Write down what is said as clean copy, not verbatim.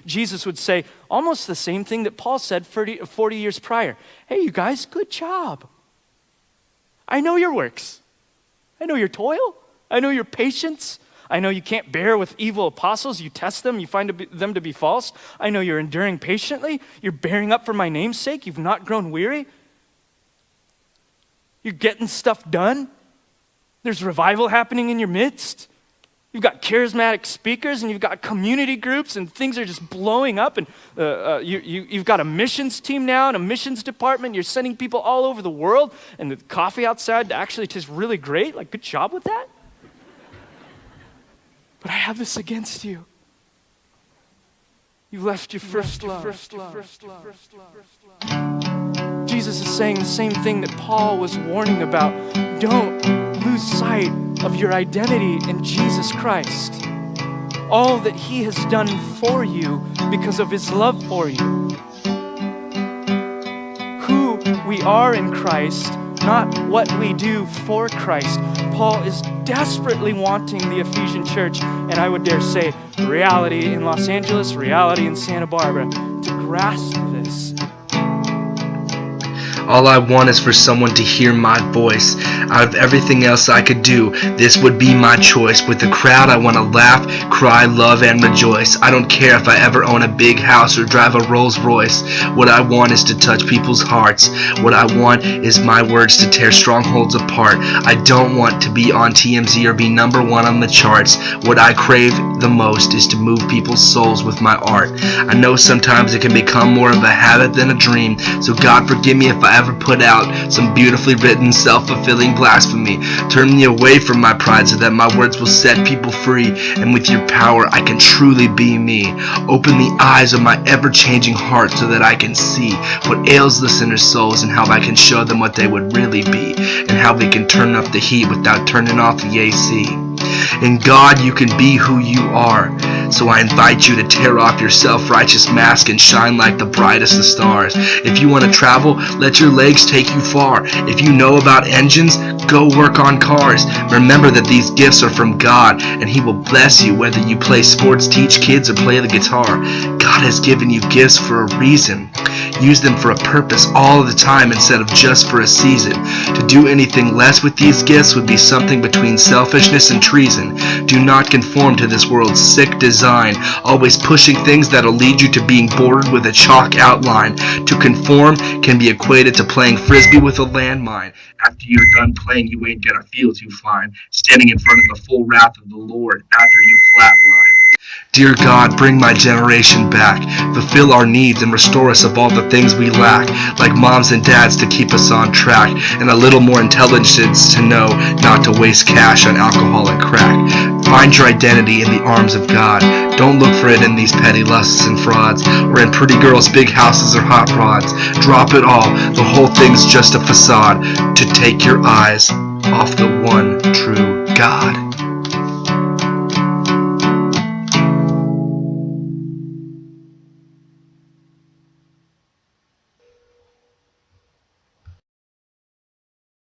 Jesus would say almost the same thing that Paul said 40 years prior. Hey, you guys, good job. I know your works. I know your toil. I know your patience. I know you can't bear with evil apostles. You test them. You find them to be false. I know you're enduring patiently. You're bearing up for my name's sake. You've not grown weary. You're getting stuff done. There's revival happening in your midst. You've got charismatic speakers, and you've got community groups, and things are just blowing up. And you've got a missions team now and a missions department. You're sending people all over the world, and the coffee outside actually tastes really great. Like, good job with that. But I have this against you. You left your first love. Jesus is saying the same thing that Paul was warning about. Don't lose sight of your identity in Jesus Christ. All that he has done for you because of his love for you. Who we are in Christ, not what we do for Christ. Paul is desperately wanting the Ephesian church, and I would dare say reality in Los Angeles, reality in Santa Barbara, to grasp this. All I want is for someone to hear my voice. Out of everything else I could do, this would be my choice. With the crowd, I want to laugh, cry, love, and rejoice. I don't care if I ever own a big house or drive a Rolls Royce. What I want is to touch people's hearts. What I want is my words to tear strongholds apart. I don't want to be on TMZ or be number one on the charts. What I crave the most is to move people's souls with my art. I know sometimes it can become more of a habit than a dream, so God forgive me if I ever put out some beautifully written, self-fulfilling blasphemy. Turn me away from my pride so that my words will set people free, and with your power I can truly be me. Open the eyes of my ever-changing heart so that I can see what ails listeners' souls and how I can show them what they would really be, and how we can turn up the heat without turning off the AC. In God, you can be who you are. So I invite you to tear off your self-righteous mask and shine like the brightest of stars. If you want to travel, let your legs take you far. If you know about engines, go work on cars. Remember that these gifts are from God, and he will bless you whether you play sports, teach kids, or play the guitar. God has given you gifts for a reason. Use them for a purpose all the time instead of just for a season. To do anything less with these gifts would be something between selfishness and treason. Do not conform to this world's sick design, always pushing things that'll lead you to being bordered with a chalk outline. To conform can be equated to playing frisbee with a landmine. After you're done playing, you ain't gonna feel too fine, standing in front of the full wrath of the Lord after you flatline. Dear God, bring my generation back, fulfill our needs and restore us of all the things we lack, like moms and dads to keep us on track, and a little more intelligence to know not to waste cash on alcohol and crack. Find your identity in the arms of God. Don't look for it in these petty lusts and frauds, or in pretty girls, big houses, or hot rods. Drop it all, the whole thing's just a facade, to take your eyes off the one true God.